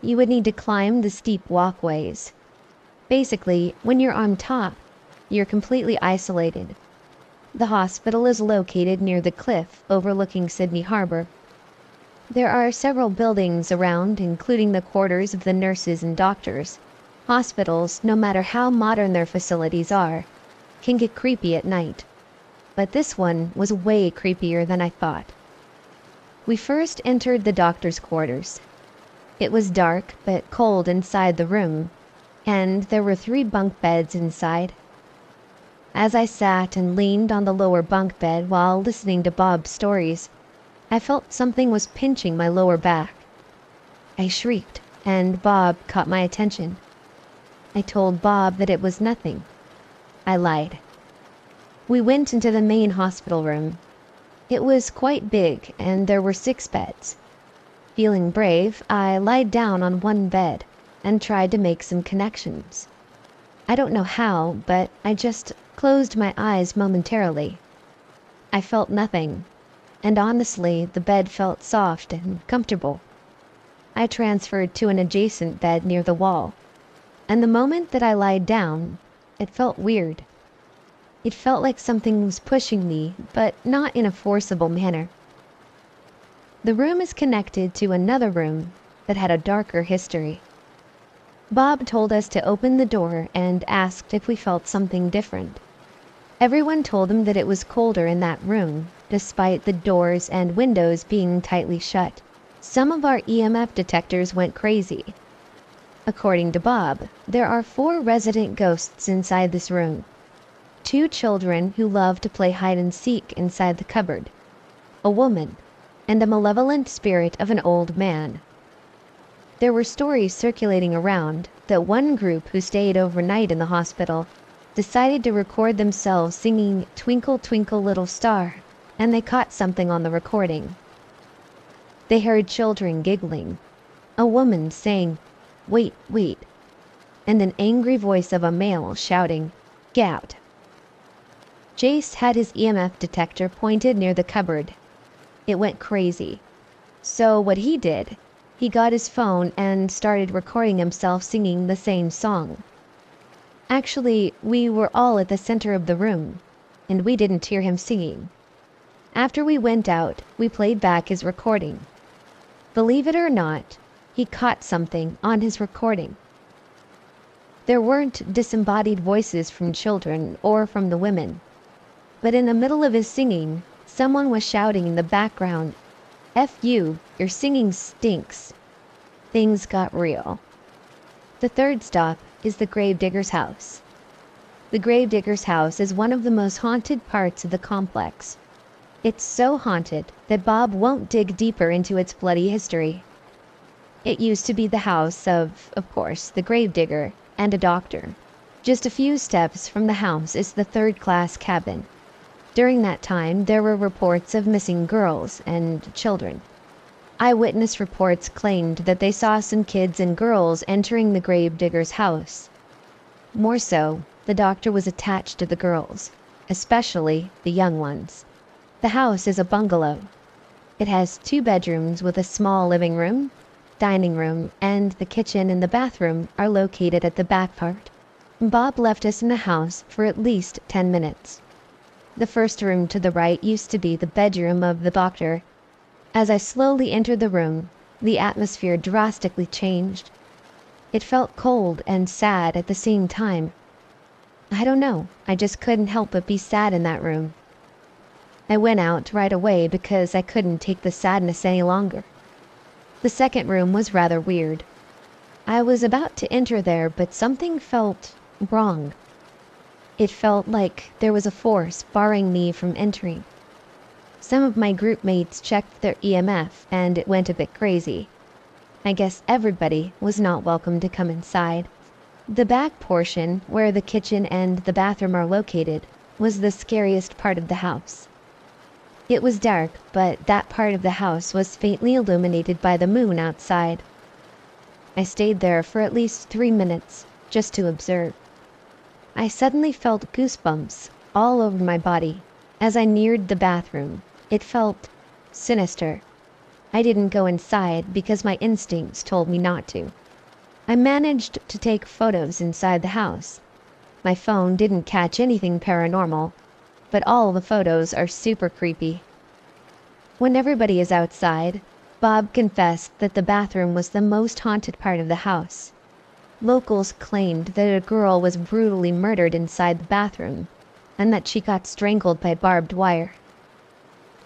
You would need to climb the steep walkways. Basically, when you're on top, you're completely isolated. The hospital is located near the cliff overlooking Sydney Harbor. There are several buildings around, including the quarters of the nurses and doctors. Hospitals, no matter how modern their facilities are, can get creepy at night. But this one was way creepier than I thought. We first entered the doctor's quarters. It was dark but cold inside the room, and there were 3 bunk beds inside. As I sat and leaned on the lower bunk bed while listening to Bob's stories, I felt something was pinching my lower back. I shrieked, and Bob caught my attention. I told Bob that it was nothing. I lied. We went into the main hospital room. It was quite big, and there were 6 beds. Feeling brave, I lied down on one bed and tried to make some connections. I don't know how, but I just closed my eyes momentarily. I felt nothing, and honestly, the bed felt soft and comfortable. I transferred to an adjacent bed near the wall, and the moment that I lied down, it felt weird. It felt like something was pushing me, but not in a forcible manner. The room is connected to another room that had a darker history. Bob told us to open the door and asked if we felt something different. Everyone told him that it was colder in that room, despite the doors and windows being tightly shut. Some of our EMF detectors went crazy. According to Bob, there are 4 resident ghosts inside this room. 2 children who love to play hide and seek inside the cupboard, a woman, and a malevolent spirit of an old man. There were stories circulating around that one group who stayed overnight in the hospital decided to record themselves singing "Twinkle, Twinkle, Little Star," and they caught something on the recording. They heard children giggling, a woman saying, "Wait, wait," and an angry voice of a male shouting, "Get out." Jace had his EMF detector pointed near the cupboard. It went crazy. So what he did, he got his phone and started recording himself singing the same song. Actually, we were all at the center of the room, and we didn't hear him singing. After we went out, we played back his recording. Believe it or not, he caught something on his recording. There weren't disembodied voices from children or from the women, but in the middle of his singing, someone was shouting in the background, "F you, your singing stinks." Things got real. The third stop is the gravedigger's house. The gravedigger's house is one of the most haunted parts of the complex. It's so haunted that Bob won't dig deeper into its bloody history. It used to be the house of course, the gravedigger and a doctor. Just a few steps from the house is the third-class cabin. During that time, there were reports of missing girls and children. Eyewitness reports claimed that they saw some kids and girls entering the gravedigger's house. More so, the doctor was attached to the girls, especially the young ones. The house is a bungalow. It has 2 bedrooms with a small living room, dining room, and the kitchen and the bathroom are located at the back part. Bob left us in the house for at least 10 minutes. The first room to the right used to be the bedroom of the doctor. As I slowly entered the room, the atmosphere drastically changed. It felt cold and sad at the same time. I don't know, I just couldn't help but be sad in that room. I went out right away because I couldn't take the sadness any longer. The second room was rather weird. I was about to enter there, but something felt wrong. It felt like there was a force barring me from entering. Some of my group mates checked their EMF and it went a bit crazy. I guess everybody was not welcome to come inside. The back portion, where the kitchen and the bathroom are located, was the scariest part of the house. It was dark, but that part of the house was faintly illuminated by the moon outside. I stayed there for at least 3 minutes, just to observe. I suddenly felt goosebumps all over my body. As I neared the bathroom, it felt sinister. I didn't go inside because my instincts told me not to. I managed to take photos inside the house. My phone didn't catch anything paranormal, but all the photos are super creepy. When everybody is outside, Bob confessed that the bathroom was the most haunted part of the house. Locals claimed that a girl was brutally murdered inside the bathroom, and that she got strangled by barbed wire.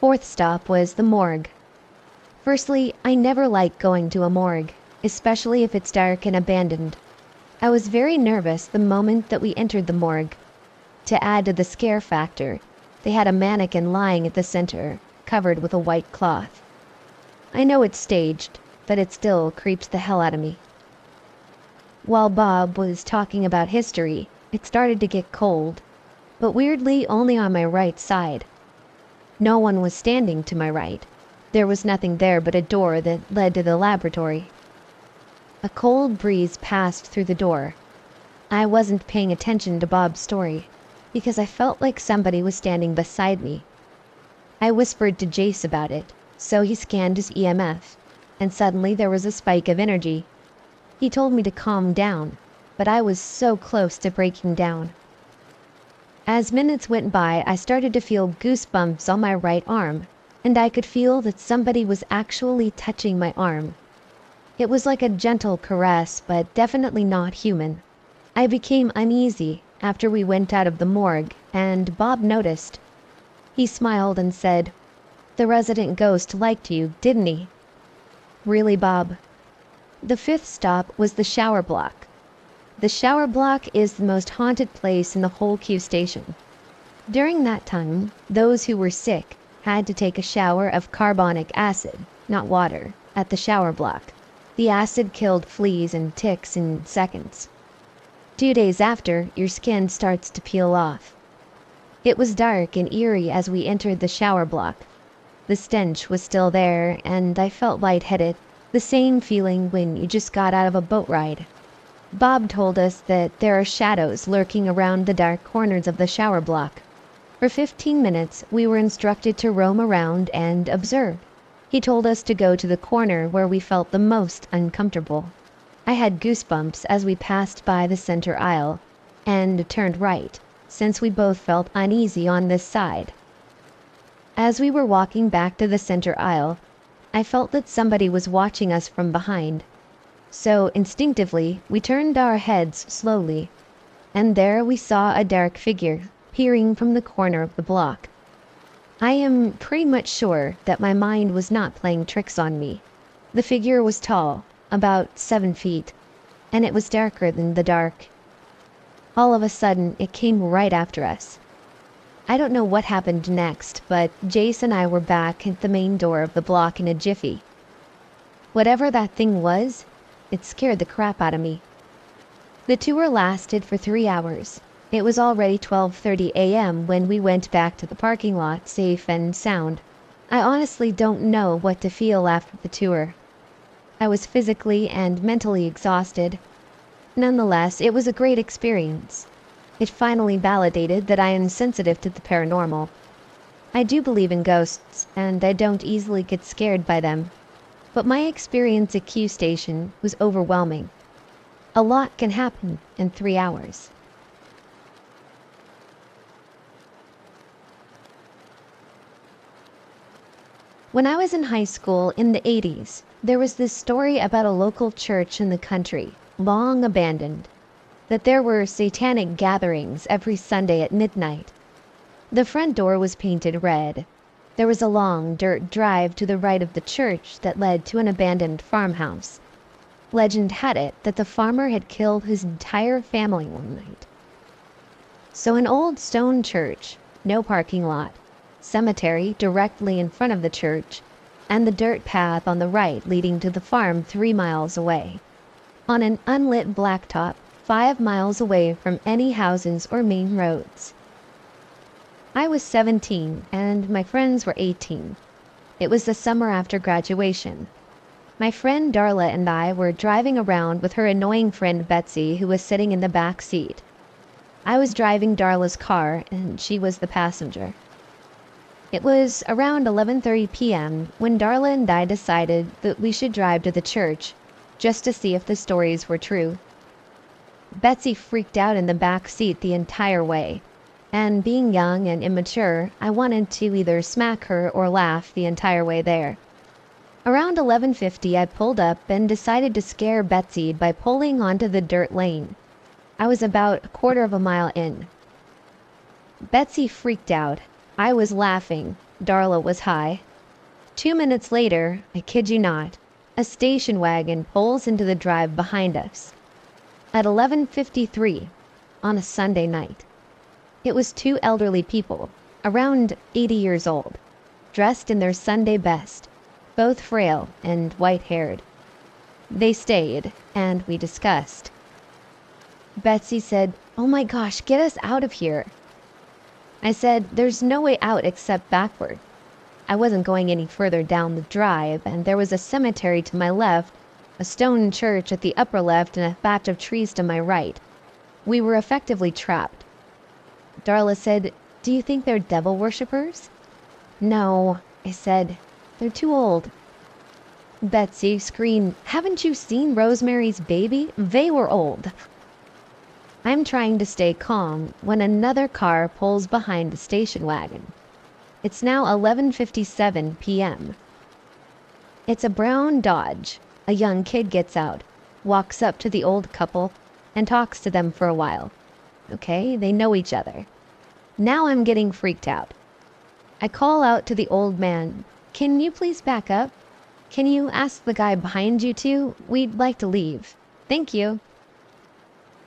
Fourth stop was the morgue. Firstly, I never like going to a morgue, especially if it's dark and abandoned. I was very nervous the moment that we entered the morgue. To add to the scare factor, they had a mannequin lying at the center, covered with a white cloth. I know it's staged, but it still creeps the hell out of me. While Bob was talking about history, it started to get cold, but weirdly only on my right side. No one was standing to my right. There was nothing there but a door that led to the laboratory. A cold breeze passed through the door. I wasn't paying attention to Bob's story, because I felt like somebody was standing beside me. I whispered to Jace about it, so he scanned his EMF, and suddenly there was a spike of energy. He told me to calm down, but I was so close to breaking down. As minutes went by, I started to feel goosebumps on my right arm, and I could feel that somebody was actually touching my arm. It was like a gentle caress, but definitely not human. I became uneasy after we went out of the morgue, and Bob noticed. He smiled and said, "The resident ghost liked you, didn't he?" "Really, Bob?" The fifth stop was the shower block. The shower block is the most haunted place in the whole Q station. During that time, those who were sick had to take a shower of carbonic acid, not water, at the shower block. The acid killed fleas and ticks in seconds. 2 days after, your skin starts to peel off. It was dark and eerie as we entered the shower block. The stench was still there, and I felt lightheaded, the same feeling when you just got out of a boat ride. Bob told us that there are shadows lurking around the dark corners of the shower block. For 15 minutes, we were instructed to roam around and observe. He told us to go to the corner where we felt the most uncomfortable. I had goosebumps as we passed by the center aisle, and turned right, since we both felt uneasy on this side. As we were walking back to the center aisle, I felt that somebody was watching us from behind. So instinctively, we turned our heads slowly, and there we saw a dark figure peering from the corner of the block. I am pretty much sure that my mind was not playing tricks on me. The figure was tall, about 7 feet, and it was darker than the dark. All of a sudden, it came right after us. I don't know what happened next, but Jace and I were back at the main door of the block in a jiffy. Whatever that thing was, it scared the crap out of me. The tour lasted for 3 hours. It was already 12:30 a.m. when we went back to the parking lot, safe and sound. I honestly don't know what to feel after the tour. I was physically and mentally exhausted. Nonetheless, it was a great experience. It finally validated that I am sensitive to the paranormal. I do believe in ghosts, and I don't easily get scared by them. But my experience at Q Station was overwhelming. A lot can happen in 3 hours. When I was in high school in the 80s, there was this story about a local church in the country, long abandoned, that there were satanic gatherings every Sunday at midnight. The front door was painted red. There was a long dirt drive to the right of the church that led to an abandoned farmhouse. Legend had it that the farmer had killed his entire family one night. So an old stone church, no parking lot, cemetery directly in front of the church, and the dirt path on the right leading to the farm 3 miles away. On an unlit blacktop 5 miles away from any houses or main roads. I was 17 and my friends were 18. It was the summer after graduation. My friend Darla and I were driving around with her annoying friend Betsy, who was sitting in the back seat. I was driving Darla's car and she was the passenger. It was around 11:30 p.m. when Darla and I decided that we should drive to the church just to see if the stories were true. Betsy freaked out in the back seat the entire way, and being young and immature, I wanted to either smack her or laugh the entire way there. Around 11:50 I pulled up and decided to scare Betsy by pulling onto the dirt lane. I was about a quarter of a mile in. Betsy freaked out. I was laughing. Darla was high. 2 minutes later, I kid you not, a station wagon pulls into the drive behind us. At 11:53, on a Sunday night. It was 2 elderly people, around 80 years old, dressed in their Sunday best, both frail and white-haired. They stayed, and we discussed. Betsy said, "Oh my gosh, get us out of here." I said, "There's no way out except backward." I wasn't going any further down the drive, and there was a cemetery to my left, a stone church at the upper left, and a patch of trees to my right. We were effectively trapped. Darla said, "Do you think they're devil worshippers?" "No," I said. "They're too old." Betsy screamed, "Haven't you seen Rosemary's Baby? They were old." I'm trying to stay calm when another car pulls behind the station wagon. It's now 11:57 p.m. It's a brown Dodge. A young kid gets out, walks up to the old couple, and talks to them for a while. Okay, they know each other. Now I'm getting freaked out. I call out to the old man, "Can you please back up? Can you ask the guy behind you to? We'd like to leave. Thank you."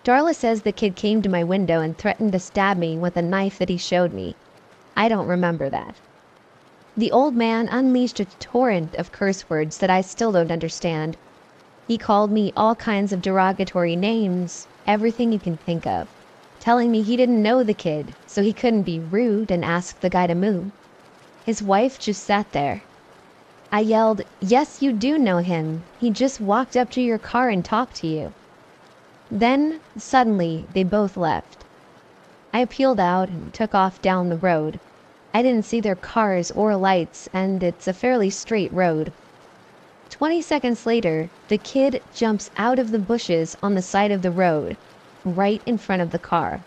Darla says the kid came to my window and threatened to stab me with a knife that he showed me. I don't remember that. The old man unleashed a torrent of curse words that I still don't understand. He called me all kinds of derogatory names, everything you can think of, telling me he didn't know the kid, so he couldn't be rude and ask the guy to move. His wife just sat there. I yelled, "Yes, you do know him. He just walked up to your car and talked to you." Then, suddenly, they both left. I peeled out and took off down the road. I didn't see their cars or lights, and it's a fairly straight road. 20 seconds later, the kid jumps out of the bushes on the side of the road, right in front of the car.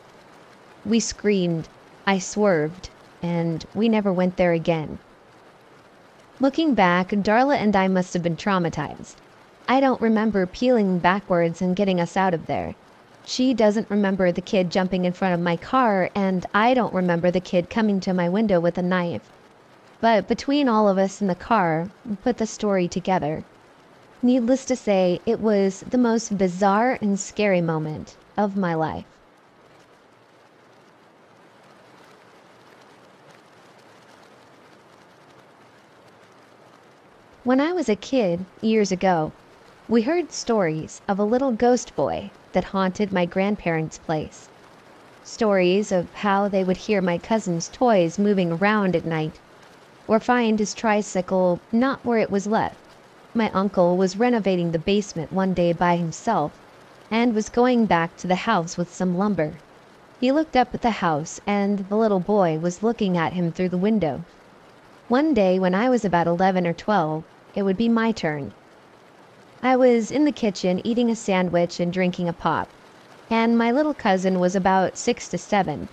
We screamed, I swerved, and we never went there again. Looking back, Darla and I must have been traumatized. I don't remember peeling backwards and getting us out of there. She doesn't remember the kid jumping in front of my car, and I don't remember the kid coming to my window with a knife. But between all of us in the car, we put the story together. Needless to say, it was the most bizarre and scary moment of my life. When I was a kid, years ago, we heard stories of a little ghost boy that haunted my grandparents' place. Stories of how they would hear my cousin's toys moving around at night, or find his tricycle not where it was left. My uncle was renovating the basement one day by himself, and was going back to the house with some lumber. He looked up at the house, and the little boy was looking at him through the window. One day when I was about 11 or 12, it would be my turn. I was in the kitchen eating a sandwich and drinking a pop, and my little cousin was about 6 to 7.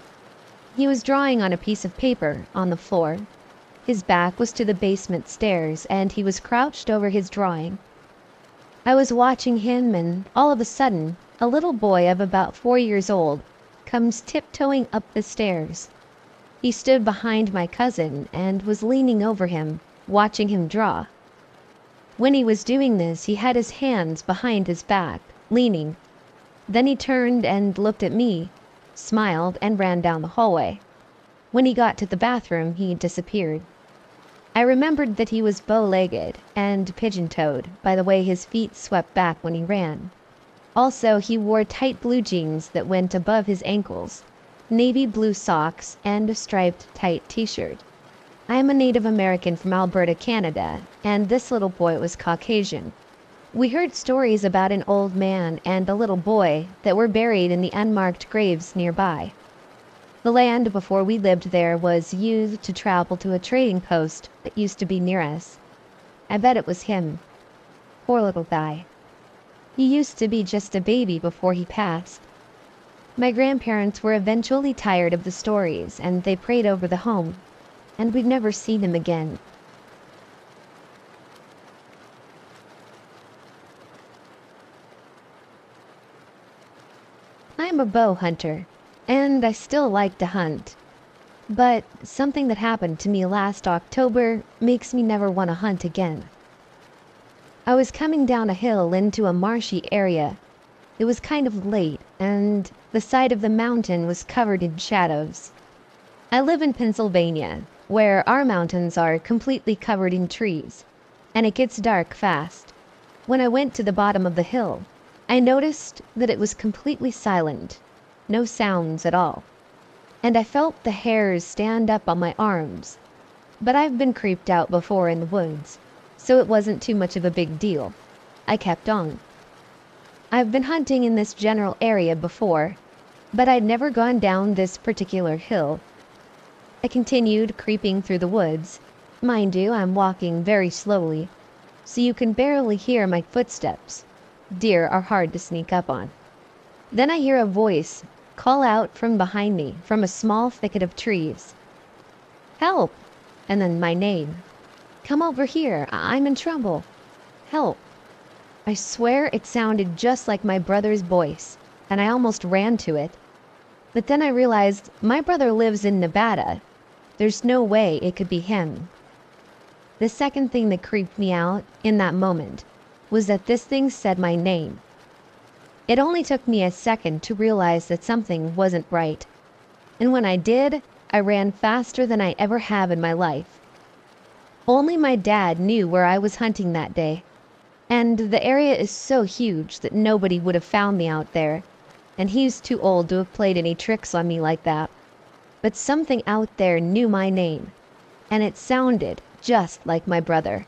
He was drawing on a piece of paper on the floor. His back was to the basement stairs, and he was crouched over his drawing. I was watching him, and all of a sudden, a little boy of about 4 years old comes tiptoeing up the stairs. He stood behind my cousin and was leaning over him, watching him draw. When he was doing this, he had his hands behind his back, leaning. Then he turned and looked at me, smiled, and ran down the hallway. When he got to the bathroom, he disappeared. I remembered that he was bow-legged and pigeon-toed by the way his feet swept back when he ran. Also, he wore tight blue jeans that went above his ankles, navy blue socks, and a striped tight t-shirt. I am a Native American from Alberta, Canada, and this little boy was Caucasian. We heard stories about an old man and a little boy that were buried in the unmarked graves nearby. The land before we lived there was used to travel to a trading post that used to be near us. I bet it was him. Poor little guy. He used to be just a baby before he passed. My grandparents were eventually tired of the stories, and they prayed over the home, and we've never seen him again. I'm a bow hunter, and I still like to hunt. But something that happened to me last October makes me never want to hunt again. I was coming down a hill into a marshy area. It was kind of late, and the side of the mountain was covered in shadows. I live in Pennsylvania, where our mountains are completely covered in trees, and it gets dark fast. When I went to the bottom of the hill, I noticed that it was completely silent, no sounds at all, and I felt the hairs stand up on my arms. But I've been creeped out before in the woods, so it wasn't too much of a big deal. I kept on. I've been hunting in this general area before, but I'd never gone down this particular hill. I continued creeping through the woods. Mind you, I'm walking very slowly, so you can barely hear my footsteps. Deer are hard to sneak up on. Then I hear a voice call out from behind me from a small thicket of trees. "Help!" And then my name. "Come over here, I'm in trouble. Help!" I swear it sounded just like my brother's voice, and I almost ran to it. But then I realized my brother lives in Nevada. There's no way it could be him. The second thing that creeped me out in that moment was that this thing said my name. It only took me a second to realize that something wasn't right. And when I did, I ran faster than I ever have in my life. Only my dad knew where I was hunting that day. And the area is so huge that nobody would have found me out there. And he's too old to have played any tricks on me like that. But something out there knew my name. And it sounded just like my brother.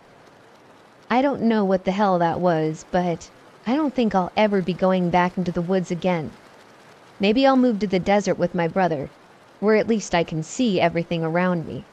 I don't know what the hell that was, but I don't think I'll ever be going back into the woods again. Maybe I'll move to the desert with my brother, where at least I can see everything around me.